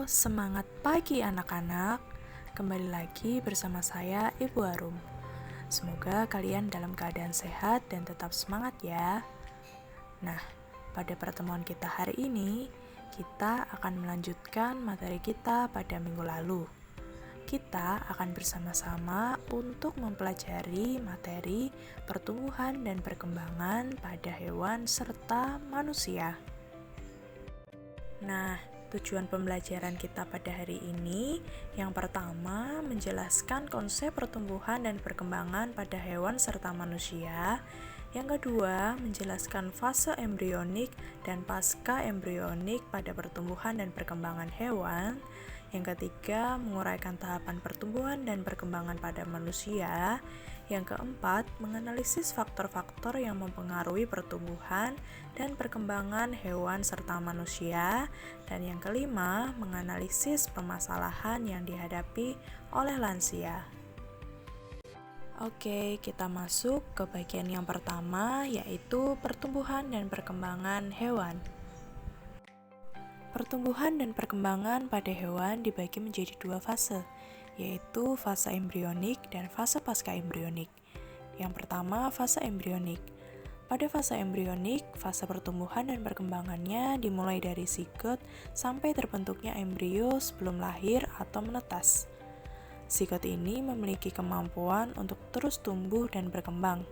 semangat pagi anak-anak. Kembali lagi bersama saya, Ibu Arum. Semoga kalian dalam keadaan sehat dan tetap semangat ya. Nah, pada pertemuan kita hari ini, kita akan melanjutkan materi kita pada minggu lalu. Kita akan bersama-sama untuk mempelajari materi pertumbuhan dan perkembangan pada hewan serta manusia. Nah, tujuan pembelajaran kita pada hari ini yang pertama menjelaskan konsep pertumbuhan dan perkembangan pada hewan serta manusia. Yang kedua, menjelaskan fase embrionik dan pasca embrionik pada pertumbuhan dan perkembangan hewan. Yang ketiga, menguraikan tahapan pertumbuhan dan perkembangan pada manusia. Yang keempat, menganalisis faktor-faktor yang mempengaruhi pertumbuhan dan perkembangan hewan serta manusia. Dan yang kelima, menganalisis permasalahan yang dihadapi oleh lansia. Oke, kita masuk ke bagian yang pertama, yaitu pertumbuhan dan perkembangan hewan. Pertumbuhan dan perkembangan pada hewan dibagi menjadi dua fase, yaitu fase embrionik dan fase pasca-embrionik. Yang pertama, fase embrionik. Pada fase embrionik, fase pertumbuhan dan perkembangannya dimulai dari zigot sampai terbentuknya embrio sebelum lahir atau menetas. Zigot ini memiliki kemampuan untuk terus tumbuh dan berkembang.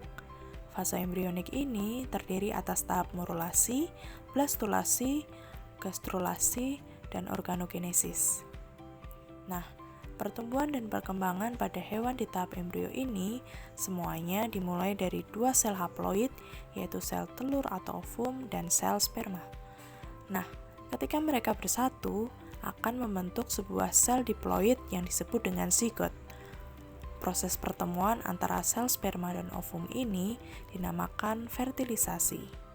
Fase embrionik ini terdiri atas tahap morulasi, blastulasi, gastrulasi, dan organogenesis. Nah, pertumbuhan dan perkembangan pada hewan di tahap embrio ini semuanya dimulai dari dua sel haploid, yaitu sel telur atau ovum dan sel sperma. Nah, ketika mereka bersatu, akan membentuk sebuah sel diploid yang disebut dengan zigot. Proses pertemuan antara sel sperma dan ovum ini dinamakan fertilisasi.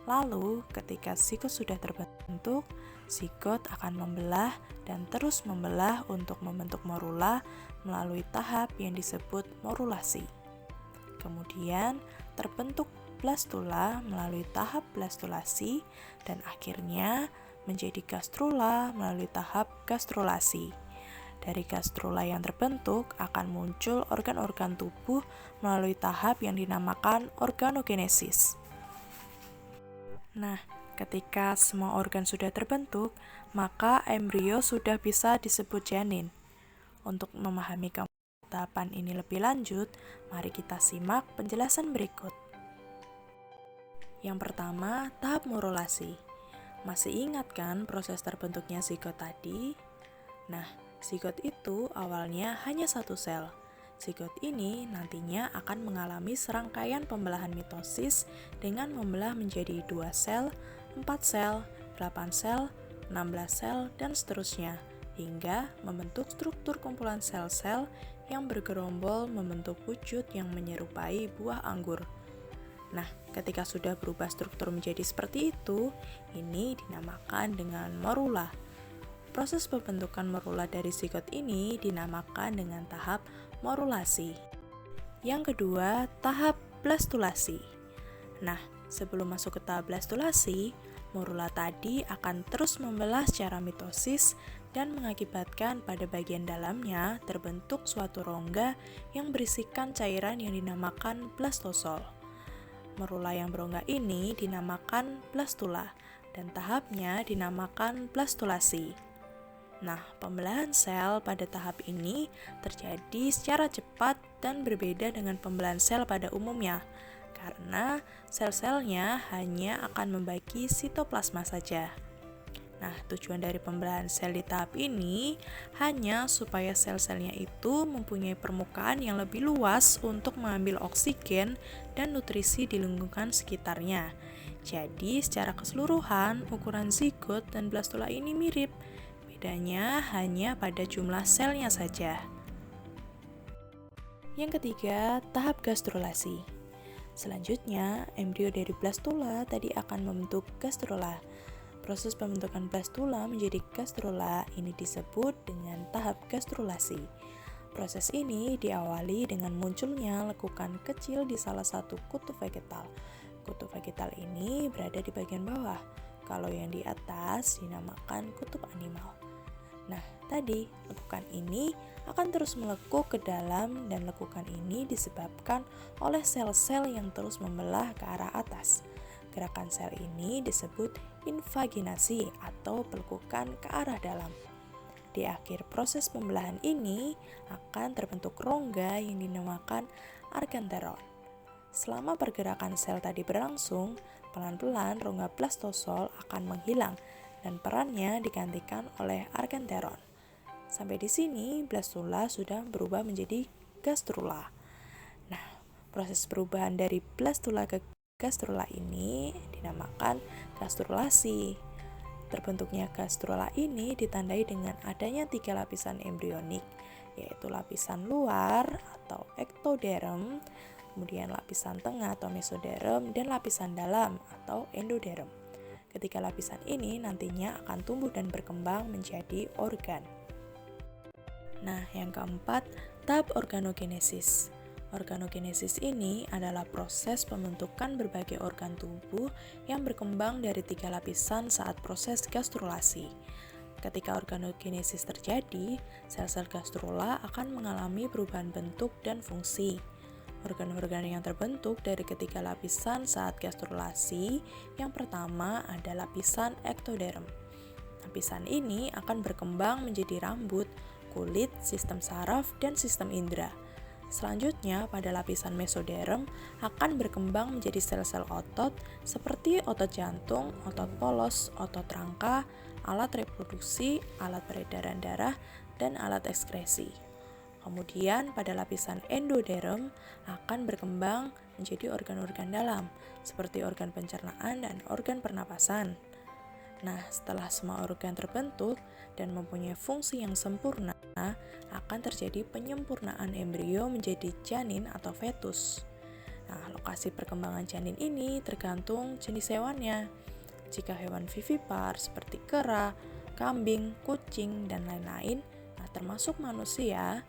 Lalu, ketika zigot sudah terbentuk, zigot akan membelah dan terus membelah untuk membentuk morula melalui tahap yang disebut morulasi. Kemudian, terbentuk blastula melalui tahap blastulasi dan akhirnya menjadi gastrula melalui tahap gastrulasi. Dari gastrula yang terbentuk akan muncul organ-organ tubuh melalui tahap yang dinamakan organogenesis. Nah, ketika semua organ sudah terbentuk, maka embrio sudah bisa disebut janin. Untuk memahami tahapan ini lebih lanjut, mari kita simak penjelasan berikut. Yang pertama, tahap morulasi. Masih ingat kan proses terbentuknya zigot tadi? Nah, zigot itu awalnya hanya satu sel. Zigot ini nantinya akan mengalami serangkaian pembelahan mitosis dengan membelah menjadi 2 sel, 4 sel, 8 sel, 16 sel, dan seterusnya, hingga membentuk struktur kumpulan sel-sel yang bergerombol membentuk wujud yang menyerupai buah anggur. Nah, ketika sudah berubah struktur menjadi seperti itu, ini dinamakan dengan morula. Proses pembentukan morula dari zigot ini dinamakan dengan tahap morulasi. Yang kedua, tahap blastulasi. Nah, sebelum masuk ke tahap blastulasi, morula tadi akan terus membelah secara mitosis dan mengakibatkan pada bagian dalamnya terbentuk suatu rongga yang berisikan cairan yang dinamakan blastosol. Morula yang berongga ini dinamakan blastula dan tahapnya dinamakan blastulasi. Nah, pembelahan sel pada tahap ini terjadi secara cepat dan berbeda dengan pembelahan sel pada umumnya, karena sel-selnya hanya akan membagi sitoplasma saja. Nah, tujuan dari pembelahan sel di tahap ini hanya supaya sel-selnya itu mempunyai permukaan yang lebih luas untuk mengambil oksigen dan nutrisi di lingkungan sekitarnya. Jadi, secara keseluruhan, ukuran zigot dan blastula ini mirip. Bedanya hanya pada jumlah selnya saja. Yang ketiga, tahap gastrulasi. Selanjutnya, embrio dari blastula tadi akan membentuk gastrula. Proses pembentukan blastula menjadi gastrula ini disebut dengan tahap gastrulasi. Proses ini diawali dengan munculnya lekukan kecil di salah satu kutub vegetal. Kutub vegetal ini berada di bagian bawah. Kalau yang di atas dinamakan kutub animal. Nah, tadi lekukan ini akan terus melekuk ke dalam dan lekukan ini disebabkan oleh sel-sel yang terus membelah ke arah atas. Gerakan sel ini disebut invaginasi atau pelekukan ke arah dalam. Di akhir proses pembelahan ini akan terbentuk rongga yang dinamakan argenteron. Selama pergerakan sel tadi berlangsung, pelan-pelan rongga blastosol akan menghilang dan perannya digantikan oleh argenteron. Sampai di sini, blastula sudah berubah menjadi gastrula. Nah, proses perubahan dari blastula ke gastrula ini dinamakan gastrulasi. Terbentuknya gastrula ini ditandai dengan adanya 3 lapisan embrionik, yaitu lapisan luar atau ektoderm, kemudian lapisan tengah atau mesoderm, dan lapisan dalam atau endoderm. Ketiga lapisan ini nantinya akan tumbuh dan berkembang menjadi organ. Nah, yang keempat, tahap organogenesis. Organogenesis ini adalah proses pembentukan berbagai organ tubuh yang berkembang dari 3 lapisan saat proses gastrulasi. Ketika organogenesis terjadi, sel-sel gastrula akan mengalami perubahan bentuk dan fungsi. Organ-organ yang terbentuk dari ketiga lapisan saat gastrulasi, yang pertama ada lapisan ektoderm. Lapisan ini akan berkembang menjadi rambut, kulit, sistem saraf, dan sistem indera. Selanjutnya, pada lapisan mesoderm akan berkembang menjadi sel-sel otot seperti otot jantung, otot polos, otot rangka, alat reproduksi, alat peredaran darah, dan alat ekskresi. Kemudian, pada lapisan endoderm akan berkembang menjadi organ-organ dalam seperti organ pencernaan dan organ pernapasan. Nah, setelah semua organ terbentuk dan mempunyai fungsi yang sempurna, akan terjadi penyempurnaan embrio menjadi janin atau fetus. Nah, lokasi perkembangan janin ini tergantung jenis hewannya. Jika hewan vivipar seperti kera, kambing, kucing, dan lain-lain, nah termasuk manusia,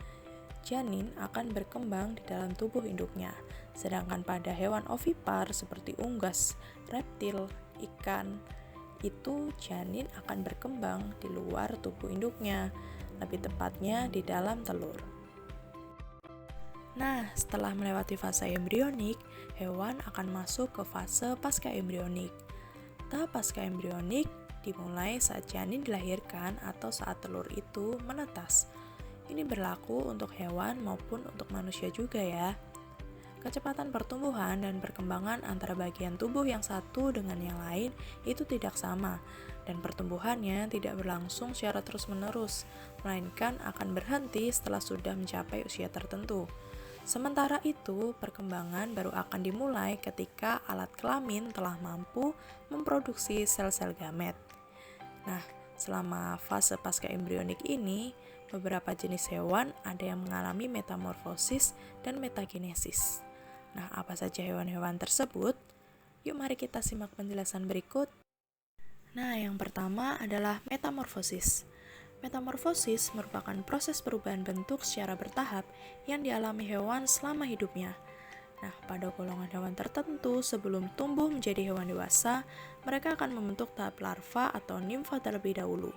janin akan berkembang di dalam tubuh induknya. Sedangkan pada hewan ovipar seperti unggas, reptil, ikan, itu janin akan berkembang di luar tubuh induknya, lebih tepatnya di dalam telur. Nah, setelah melewati fase embrionik, hewan akan masuk ke fase pasca-embrionik. Tahap pasca-embrionik dimulai saat janin dilahirkan atau saat telur itu menetas. Ini berlaku untuk hewan maupun untuk manusia juga ya. Kecepatan pertumbuhan dan perkembangan antara bagian tubuh yang satu dengan yang lain itu tidak sama, dan pertumbuhannya tidak berlangsung secara terus-menerus, melainkan akan berhenti setelah sudah mencapai usia tertentu. Sementara itu, perkembangan baru akan dimulai ketika alat kelamin telah mampu memproduksi sel-sel gamet. Nah, selama fase pasca-embrionik ini, beberapa jenis hewan ada yang mengalami metamorfosis dan metagenesis. Nah, apa saja hewan-hewan tersebut? Yuk mari kita simak penjelasan berikut. Nah, yang pertama adalah metamorfosis. Metamorfosis merupakan proses perubahan bentuk secara bertahap yang dialami hewan selama hidupnya. Nah, pada golongan hewan tertentu sebelum tumbuh menjadi hewan dewasa, mereka akan membentuk tahap larva atau nimfa terlebih dahulu.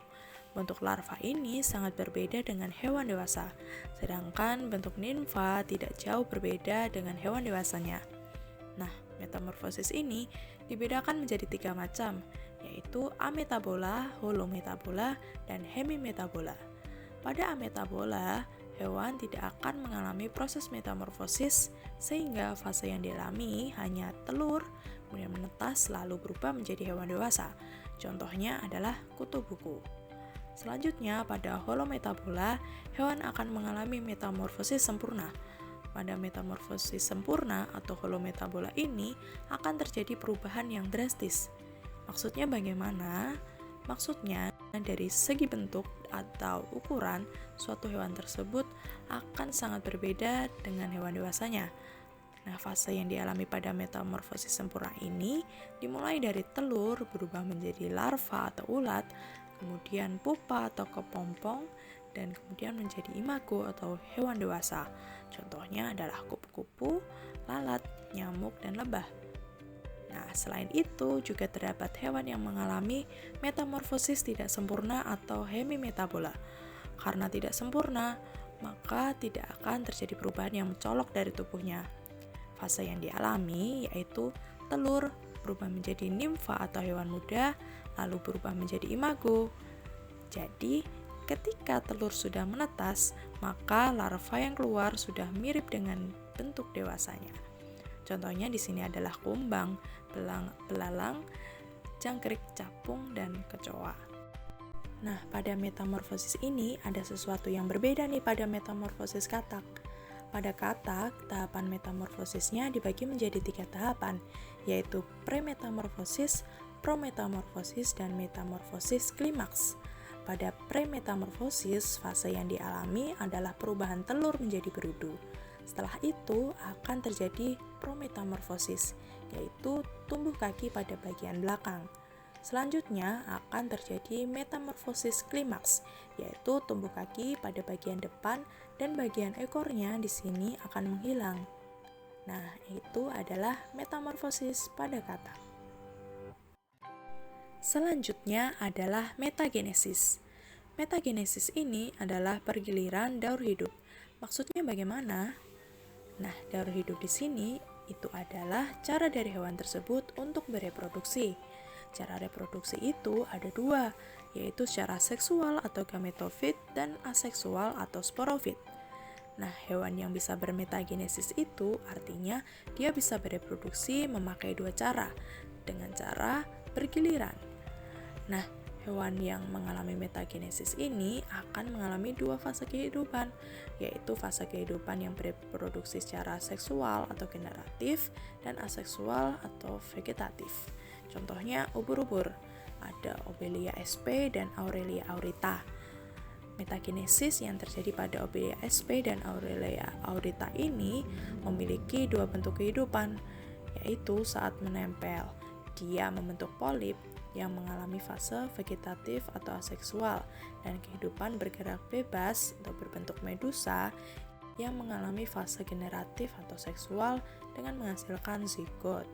Bentuk larva ini sangat berbeda dengan hewan dewasa, sedangkan bentuk nimfa tidak jauh berbeda dengan hewan dewasanya. Nah, metamorfosis ini dibedakan menjadi 3 macam, yaitu ametabola, holometabola, dan hemimetabola. Pada ametabola, hewan tidak akan mengalami proses metamorfosis, sehingga fase yang dialami hanya telur, kemudian menetas lalu berubah menjadi hewan dewasa. Contohnya adalah kutu buku. Selanjutnya, pada holometabola, hewan akan mengalami metamorfosis sempurna. Pada metamorfosis sempurna atau holometabola ini akan terjadi perubahan yang drastis. Maksudnya bagaimana? Maksudnya, dari segi bentuk atau ukuran, suatu hewan tersebut akan sangat berbeda dengan hewan dewasanya. Nah, fase yang dialami pada metamorfosis sempurna ini dimulai dari telur berubah menjadi larva atau ulat, kemudian pupa atau kepompong, dan kemudian menjadi imago atau hewan dewasa. Contohnya adalah kupu-kupu, lalat, nyamuk, dan lebah. Nah, selain itu juga terdapat hewan yang mengalami metamorfosis tidak sempurna atau hemimetabola. Karena tidak sempurna, maka tidak akan terjadi perubahan yang mencolok dari tubuhnya. Fase yang dialami yaitu telur berubah menjadi nimfa atau hewan muda, lalu berubah menjadi imago. Jadi, ketika telur sudah menetas, maka larva yang keluar sudah mirip dengan bentuk dewasanya. Contohnya di sini adalah kumbang, belalang, jangkrik, capung, dan kecoa. Nah, pada metamorfosis ini ada sesuatu yang berbeda nih pada metamorfosis katak. Pada katak, tahapan metamorfosisnya dibagi menjadi 3 tahapan, yaitu premetamorfosis, prometamorfosis, dan metamorfosis klimaks. Pada premetamorfosis, fase yang dialami adalah perubahan telur menjadi berudu. Setelah itu akan terjadi prometamorfosis, yaitu tumbuh kaki pada bagian belakang. Selanjutnya akan terjadi metamorfosis klimaks, yaitu tumbuh kaki pada bagian depan dan bagian ekornya di sini akan menghilang. Nah, itu adalah metamorfosis pada katak. Selanjutnya adalah metagenesis. Metagenesis ini adalah pergiliran daur hidup. Maksudnya bagaimana? Nah, daur hidup di sini itu adalah cara dari hewan tersebut untuk bereproduksi. Cara reproduksi itu ada 2, yaitu secara seksual atau gametofit dan aseksual atau sporofit. Nah, hewan yang bisa bermetagenesis itu artinya dia bisa bereproduksi memakai 2 cara, dengan cara bergiliran. Nah, hewan yang mengalami metagenesis ini akan mengalami 2 fase kehidupan, yaitu fase kehidupan yang bereproduksi secara seksual atau generatif dan aseksual atau vegetatif. Contohnya ubur-ubur, ada Obelia sp dan Aurelia aurita. Metagenesis yang terjadi pada Obelia sp dan Aurelia aurita ini memiliki 2 bentuk kehidupan, yaitu saat menempel, dia membentuk polip yang mengalami fase vegetatif atau aseksual, dan kehidupan bergerak bebas atau berbentuk medusa yang mengalami fase generatif atau seksual dengan menghasilkan zigot.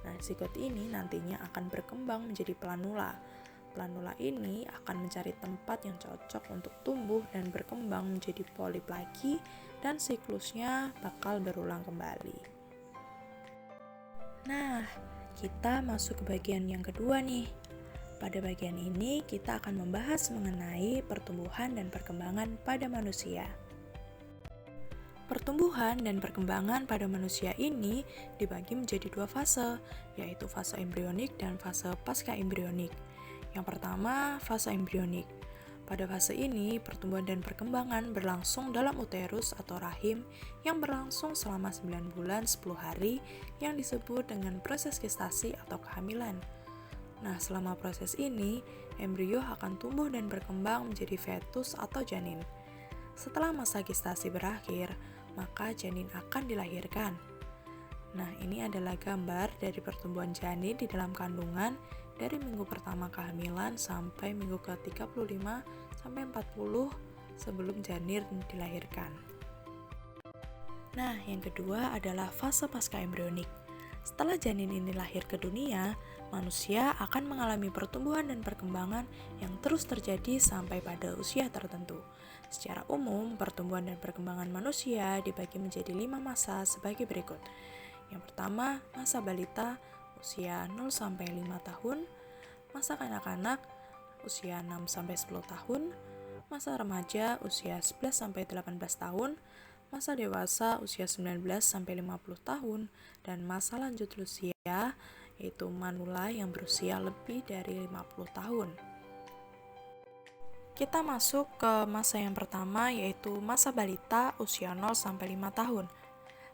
Nah, zigot ini nantinya akan berkembang menjadi planula. Planula ini akan mencari tempat yang cocok untuk tumbuh dan berkembang menjadi polip lagi, dan siklusnya bakal berulang kembali. Nah, kita masuk ke bagian yang kedua nih. Pada bagian ini kita akan membahas mengenai pertumbuhan dan perkembangan pada manusia. Pertumbuhan dan perkembangan pada manusia ini dibagi menjadi 2 fase, yaitu fase embrionik dan fase pasca-embrionik. Yang pertama, fase embrionik. Pada fase ini, pertumbuhan dan perkembangan berlangsung dalam uterus atau rahim yang berlangsung selama 9 bulan 10 hari yang disebut dengan proses gestasi atau kehamilan. Nah, selama proses ini, embrio akan tumbuh dan berkembang menjadi fetus atau janin. Setelah masa gestasi berakhir, maka janin akan dilahirkan. Nah, ini adalah gambar dari pertumbuhan janin di dalam kandungan dari minggu pertama kehamilan sampai minggu ke-35 sampai 40 sebelum janin dilahirkan. Nah, yang kedua adalah fase pasca-embrionik. Setelah janin ini lahir ke dunia, manusia akan mengalami pertumbuhan dan perkembangan yang terus terjadi sampai pada usia tertentu. Secara umum, pertumbuhan dan perkembangan manusia dibagi menjadi 5 masa sebagai berikut. Yang pertama, masa balita usia 0-5 tahun, masa kanak-kanak usia 6-10 tahun, masa remaja usia 11-18 tahun, masa dewasa usia 19-50 tahun, dan masa lanjut usia yaitu manula yang berusia lebih dari 50 tahun. Kita masuk ke masa yang pertama, yaitu masa balita usia 0-5 tahun.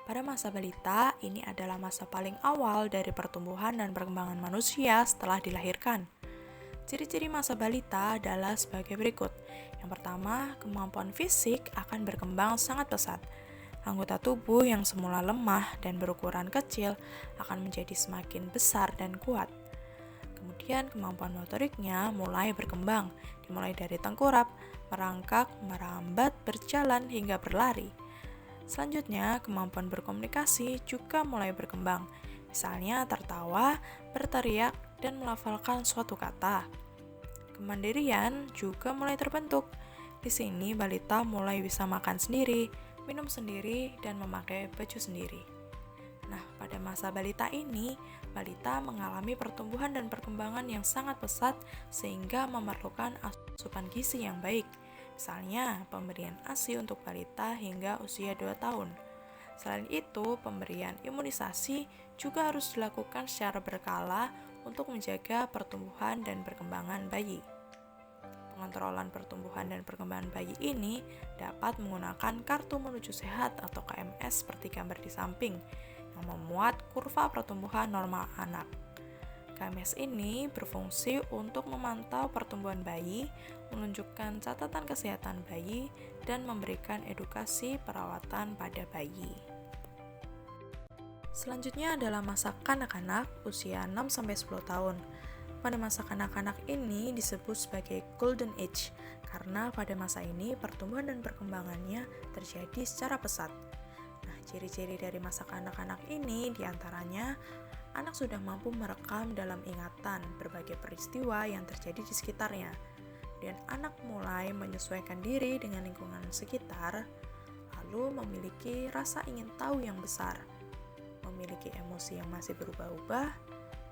Pada masa balita, ini adalah masa paling awal dari pertumbuhan dan perkembangan manusia setelah dilahirkan. Ciri-ciri masa balita adalah sebagai berikut. Yang pertama, kemampuan fisik akan berkembang sangat pesat. Anggota tubuh yang semula lemah dan berukuran kecil akan menjadi semakin besar dan kuat. Kemudian kemampuan motoriknya mulai berkembang, dimulai dari tengkurap, merangkak, merambat, berjalan, hingga berlari. Selanjutnya, kemampuan berkomunikasi juga mulai berkembang, Misalnya tertawa, berteriak, dan melafalkan suatu kata. Kemandirian juga mulai terbentuk. Di sini balita mulai bisa makan sendiri, minum sendiri, dan memakai baju sendiri. Nah, pada masa balita ini, balita mengalami pertumbuhan dan perkembangan yang sangat pesat sehingga memerlukan asupan gizi yang baik. Misalnya, pemberian ASI untuk balita hingga usia 2 tahun. Selain itu, pemberian imunisasi juga harus dilakukan secara berkala untuk menjaga pertumbuhan dan perkembangan bayi. Pengontrolan pertumbuhan dan perkembangan bayi ini dapat menggunakan kartu menuju sehat atau KMS seperti gambar di samping yang memuat kurva pertumbuhan normal anak. KMS ini berfungsi untuk memantau pertumbuhan bayi, menunjukkan catatan kesehatan bayi, dan memberikan edukasi perawatan pada bayi. Selanjutnya adalah masa kanak-kanak usia 6-10 tahun. Pada masa kanak-kanak ini disebut sebagai Golden Age karena pada masa ini pertumbuhan dan perkembangannya terjadi secara pesat. Nah, ciri-ciri dari masa kanak-kanak ini diantaranya anak sudah mampu merekam dalam ingatan berbagai peristiwa yang terjadi di sekitarnya. Dan anak mulai menyesuaikan diri dengan lingkungan sekitar, lalu memiliki rasa ingin tahu yang besar, memiliki emosi yang masih berubah-ubah,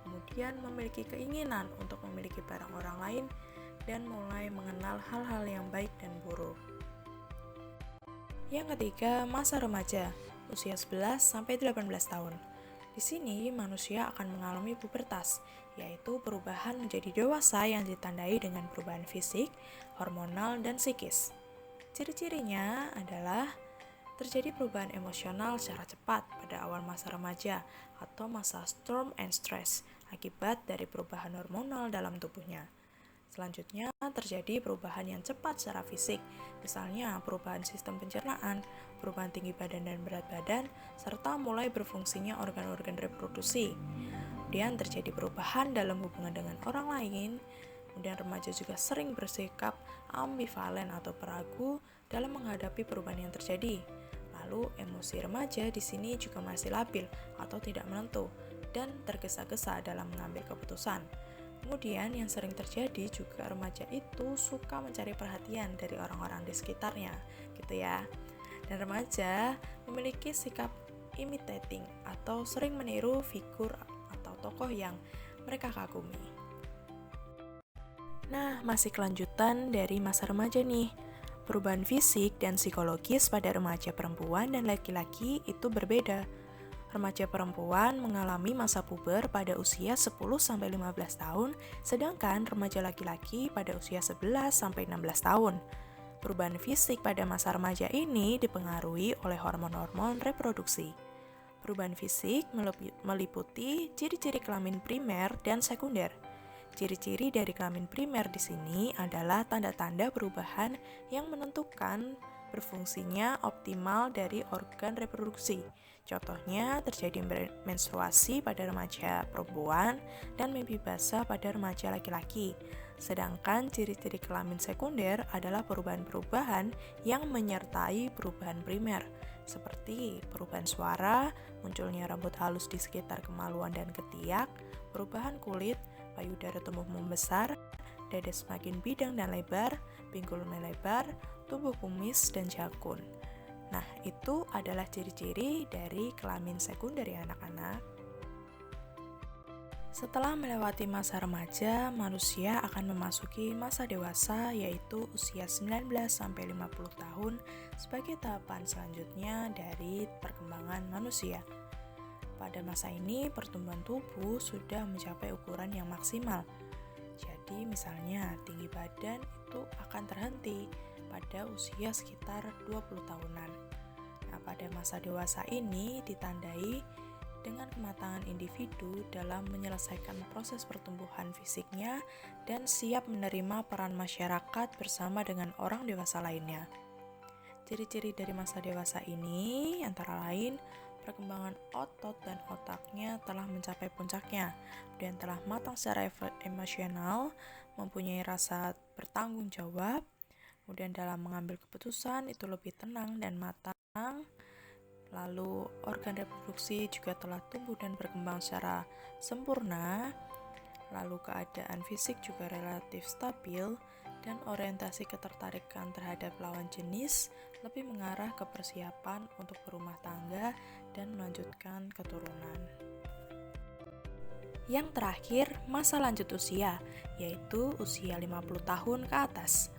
kemudian memiliki keinginan untuk memiliki barang orang lain, dan mulai mengenal hal-hal yang baik dan buruk. Yang ketiga, masa remaja, usia 11-18 tahun. Di sini, manusia akan mengalami pubertas, yaitu perubahan menjadi dewasa yang ditandai dengan perubahan fisik, hormonal, dan psikis. Ciri-cirinya adalah terjadi perubahan emosional secara cepat pada awal masa remaja atau masa storm and stress akibat dari perubahan hormonal dalam tubuhnya. Selanjutnya, terjadi perubahan yang cepat secara fisik, misalnya perubahan sistem pencernaan, perubahan tinggi badan dan berat badan, serta mulai berfungsinya organ-organ reproduksi. Kemudian terjadi perubahan dalam hubungan dengan orang lain. Kemudian remaja juga sering bersikap ambivalen atau peragu dalam menghadapi perubahan yang terjadi. Lalu emosi remaja di sini juga masih labil atau tidak menentu dan tergesa-gesa dalam mengambil keputusan. Kemudian yang sering terjadi juga remaja itu suka mencari perhatian dari orang-orang di sekitarnya, gitu ya. Dan remaja memiliki sikap imitating atau sering meniru figur atau tokoh yang mereka kagumi. Nah, masih kelanjutan dari masa remaja nih. Perubahan fisik dan psikologis pada remaja perempuan dan laki-laki itu berbeda. Remaja perempuan mengalami masa puber pada usia 10-15 tahun, sedangkan remaja laki-laki pada usia 11-16 tahun. Perubahan fisik pada masa remaja ini dipengaruhi oleh hormon-hormon reproduksi. Perubahan fisik meliputi ciri-ciri kelamin primer dan sekunder. Ciri-ciri dari kelamin primer di sini adalah tanda-tanda perubahan yang menentukan berfungsinya optimal dari organ reproduksi. Contohnya terjadi menstruasi pada remaja perempuan dan mimpi basah pada remaja laki-laki. Sedangkan ciri-ciri kelamin sekunder adalah perubahan-perubahan yang menyertai perubahan primer, seperti perubahan suara, munculnya rambut halus di sekitar kemaluan dan ketiak, perubahan kulit, payudara tumbuh membesar, dada semakin bidang dan lebar, pinggul melebar, tubuh kumis, dan jakun. Nah, itu adalah ciri-ciri dari kelamin sekunder ya anak-anak. Setelah melewati masa remaja, manusia akan memasuki masa dewasa yaitu usia 19-50 tahun sebagai tahapan selanjutnya dari perkembangan manusia. Pada masa ini, pertumbuhan tubuh sudah mencapai ukuran yang maksimal. Jadi, misalnya tinggi badan itu akan terhenti pada usia sekitar 20 tahunan. Nah, pada masa dewasa ini ditandai dengan kematangan individu dalam menyelesaikan proses pertumbuhan fisiknya dan siap menerima peran masyarakat bersama dengan orang dewasa lainnya. Ciri-ciri dari masa dewasa ini antara lain perkembangan otot dan otaknya telah mencapai puncaknya dan telah matang secara emosional, mempunyai rasa bertanggung jawab, kemudian dalam mengambil keputusan itu lebih tenang dan matang, Lalu organ reproduksi juga telah tumbuh dan berkembang secara sempurna. Lalu keadaan fisik juga relatif stabil dan orientasi ketertarikan terhadap lawan jenis lebih mengarah ke persiapan untuk berumah tangga dan melanjutkan keturunan. Yang terakhir, masa lanjut usia, yaitu usia 50 tahun ke atas.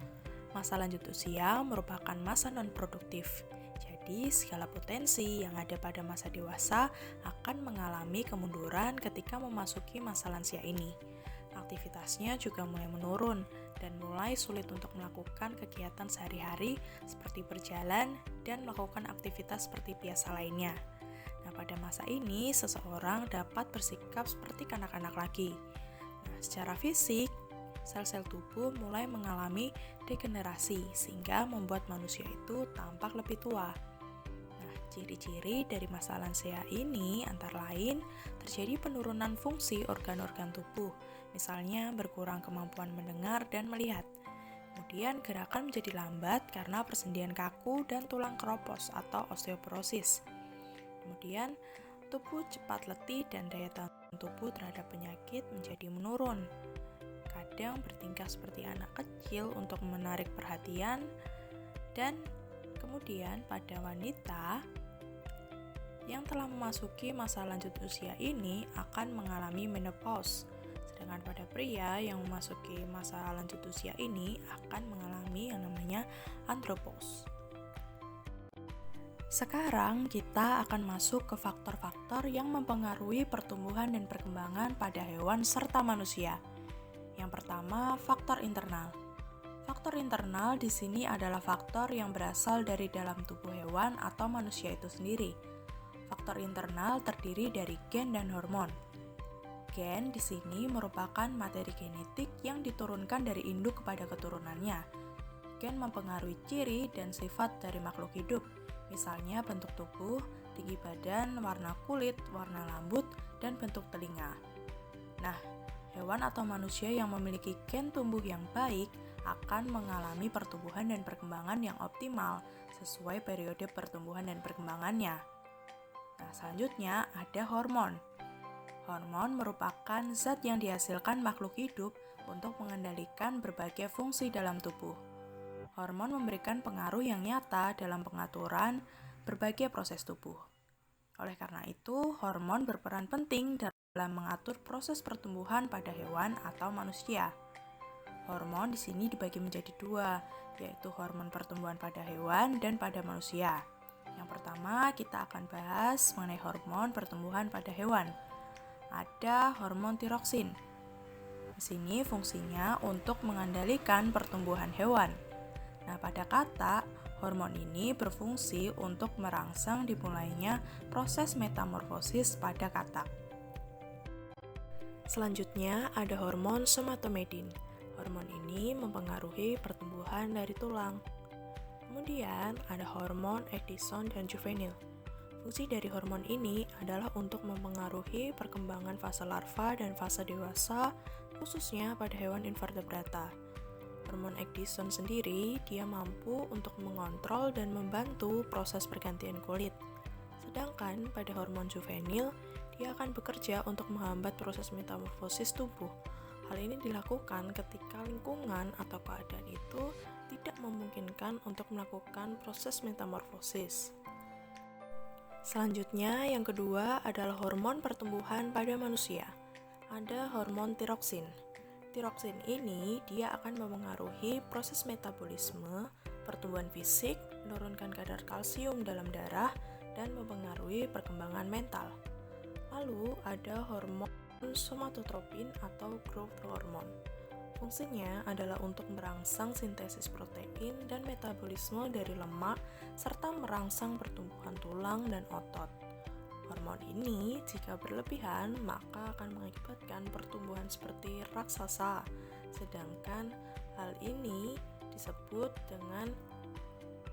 Masa lanjut usia merupakan masa non-produktif. Jadi, segala potensi yang ada pada masa dewasa akan mengalami kemunduran ketika memasuki masa lansia ini. Aktivitasnya juga mulai menurun dan mulai sulit untuk melakukan kegiatan sehari-hari seperti berjalan dan melakukan aktivitas seperti biasa lainnya. Nah, pada masa ini, seseorang dapat bersikap seperti kanak-kanak lagi. Nah, secara fisik, sel-sel tubuh mulai mengalami degenerasi sehingga membuat manusia itu tampak lebih tua. Nah, ciri-ciri dari masa lansia ini antara lain terjadi penurunan fungsi organ-organ tubuh, misalnya berkurang kemampuan mendengar dan melihat. Kemudian gerakan menjadi lambat karena persendian kaku dan tulang keropos atau osteoporosis. Kemudian, tubuh cepat letih dan daya tahan tubuh terhadap penyakit menjadi menurun. Kadang bertingkah seperti anak kecil untuk menarik perhatian, dan kemudian pada wanita yang telah memasuki masa lanjut usia ini akan mengalami menopause. Sedangkan pada pria yang memasuki masa lanjut usia ini akan mengalami yang namanya andropause. Sekarang kita akan masuk ke faktor-faktor yang mempengaruhi pertumbuhan dan perkembangan pada hewan serta manusia. Yang pertama, faktor internal. Faktor internal di sini adalah faktor yang berasal dari dalam tubuh hewan atau manusia itu sendiri. Faktor internal terdiri dari gen dan hormon. Gen di sini merupakan materi genetik yang diturunkan dari induk kepada keturunannya. Gen mempengaruhi ciri dan sifat dari makhluk hidup. Misalnya bentuk tubuh, tinggi badan, warna kulit, warna rambut, dan bentuk telinga. Nah, hewan atau manusia yang memiliki gen tumbuh yang baik akan mengalami pertumbuhan dan perkembangan yang optimal sesuai periode pertumbuhan dan perkembangannya. Nah, selanjutnya ada hormon. Hormon merupakan zat yang dihasilkan makhluk hidup untuk mengendalikan berbagai fungsi dalam tubuh. Hormon memberikan pengaruh yang nyata dalam pengaturan berbagai proses tubuh. Oleh karena itu, hormon berperan penting dalam mengatur proses pertumbuhan pada hewan atau manusia. Hormon di sini dibagi menjadi dua, yaitu hormon pertumbuhan pada hewan dan pada manusia. Yang pertama, kita akan bahas mengenai hormon pertumbuhan pada hewan. Ada hormon tiroksin. Di sini fungsinya untuk mengendalikan pertumbuhan hewan. Nah, pada katak, hormon ini berfungsi untuk merangsang dimulainya proses metamorfosis pada katak. Selanjutnya ada hormon somatomedin. Hormon ini mempengaruhi pertumbuhan dari tulang. Kemudian ada hormon Addison dan juvenil. Fungsi dari hormon ini adalah untuk mempengaruhi perkembangan fase larva dan fase dewasa, khususnya pada hewan invertebrata. Hormon Addison sendiri, dia mampu untuk mengontrol dan membantu proses pergantian kulit. Sedangkan pada hormon juvenil, dia akan bekerja untuk menghambat proses metamorfosis tubuh. Hal ini dilakukan ketika lingkungan atau keadaan itu tidak memungkinkan untuk melakukan proses metamorfosis. Selanjutnya, yang kedua adalah hormon pertumbuhan pada manusia. Ada hormon tiroksin. Tiroksin ini dia akan memengaruhi proses metabolisme, pertumbuhan fisik, menurunkan kadar kalsium dalam darah, dan mempengaruhi perkembangan mental. Lalu ada hormon somatotropin atau growth hormone. Fungsinya adalah untuk merangsang sintesis protein dan metabolisme dari lemak, serta merangsang pertumbuhan tulang dan otot. Hormon ini jika berlebihan maka akan mengakibatkan pertumbuhan seperti raksasa, sedangkan hal ini disebut dengan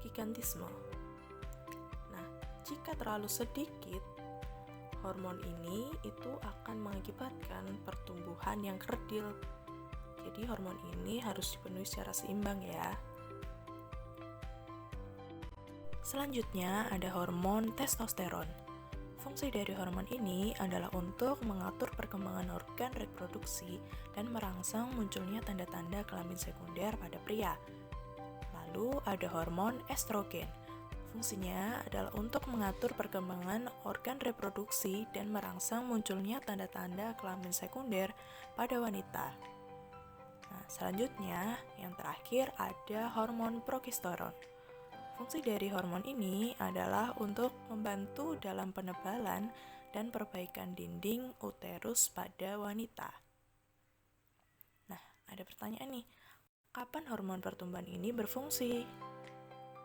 gigantisme. Nah, jika terlalu sedikit, hormon ini itu akan mengakibatkan pertumbuhan yang kerdil. Jadi hormon ini harus dipenuhi secara seimbang ya. Selanjutnya ada hormon testosteron. Fungsi dari hormon ini adalah untuk mengatur perkembangan organ reproduksi dan merangsang munculnya tanda-tanda kelamin sekunder pada pria. Lalu ada hormon estrogen. Fungsinya adalah untuk mengatur perkembangan organ reproduksi dan merangsang munculnya tanda-tanda kelamin sekunder pada wanita. Nah, selanjutnya yang terakhir ada hormon progesteron. Fungsi dari hormon ini adalah untuk membantu dalam penebalan dan perbaikan dinding uterus pada wanita. Nah, ada pertanyaan nih, kapan hormon pertumbuhan ini berfungsi?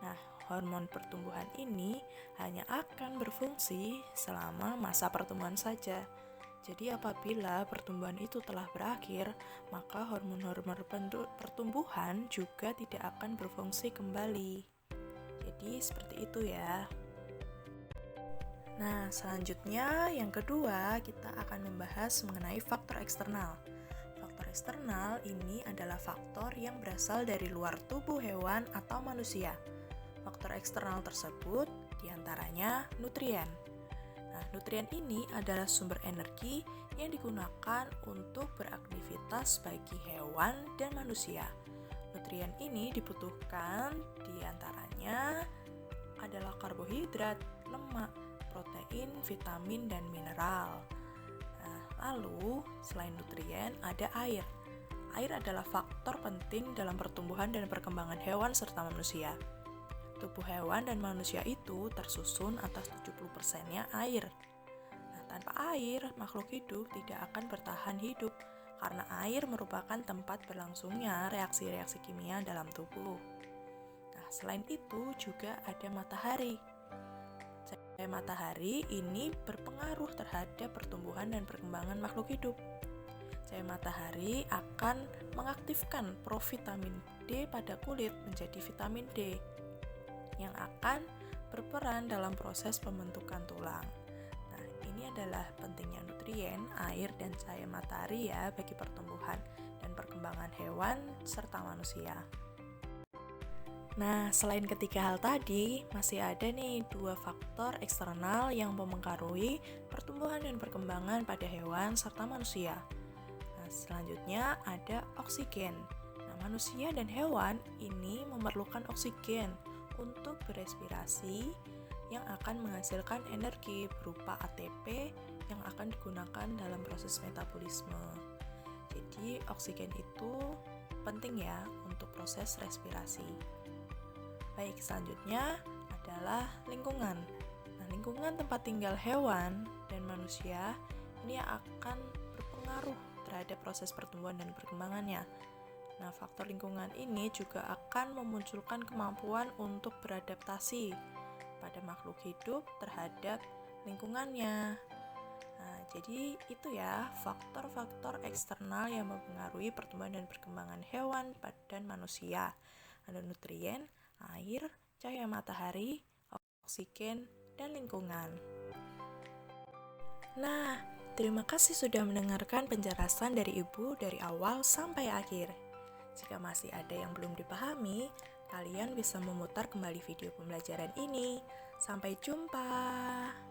Nah, hormon pertumbuhan ini hanya akan berfungsi selama masa pertumbuhan saja. Jadi apabila pertumbuhan itu telah berakhir, maka hormon-hormon pertumbuhan juga tidak akan berfungsi kembali. Jadi seperti itu ya. Nah, selanjutnya yang kedua kita akan membahas mengenai faktor eksternal. Faktor eksternal ini adalah faktor yang berasal dari luar tubuh hewan atau manusia. Faktor eksternal tersebut diantaranya nutrien. Nah, nutrien ini adalah sumber energi yang digunakan untuk beraktivitas bagi hewan dan manusia. Nutrien ini dibutuhkan diantaranya adalah karbohidrat, lemak, protein, vitamin, dan mineral. Nah, lalu selain nutrien ada air. Air adalah faktor penting dalam pertumbuhan dan perkembangan hewan serta manusia. Tubuh hewan dan manusia itu tersusun atas 70%-nya air. Nah, tanpa air, makhluk hidup tidak akan bertahan hidup karena air merupakan tempat berlangsungnya reaksi-reaksi kimia dalam tubuh. Nah, selain itu juga ada matahari. Cahaya matahari ini berpengaruh terhadap pertumbuhan dan perkembangan makhluk hidup. Cahaya matahari akan mengaktifkan provitamin D pada kulit menjadi vitamin D yang akan berperan dalam proses pembentukan tulang. Nah, ini adalah pentingnya nutrien, air, dan cahaya matahari ya bagi pertumbuhan dan perkembangan hewan serta manusia. Nah, selain ketiga hal tadi, masih ada nih dua faktor eksternal yang mempengaruhi pertumbuhan dan perkembangan pada hewan serta manusia. Nah, selanjutnya ada oksigen. Nah, manusia dan hewan ini memerlukan oksigen untuk berespirasi yang akan menghasilkan energi berupa ATP yang akan digunakan dalam proses metabolisme. Jadi oksigen itu penting ya untuk proses respirasi. Baik, selanjutnya adalah lingkungan. Nah, lingkungan tempat tinggal hewan dan manusia ini akan berpengaruh terhadap proses pertumbuhan dan perkembangannya. Nah, faktor lingkungan ini juga akan memunculkan kemampuan untuk beradaptasi pada makhluk hidup terhadap lingkungannya. Nah, jadi itu ya faktor-faktor eksternal yang mempengaruhi pertumbuhan dan perkembangan hewan dan manusia. Ada nutrien, air, cahaya matahari, oksigen, dan lingkungan. Nah, terima kasih sudah mendengarkan penjelasan dari Ibu dari awal sampai akhir. Jika masih ada yang belum dipahami, kalian bisa memutar kembali video pembelajaran ini. Sampai jumpa.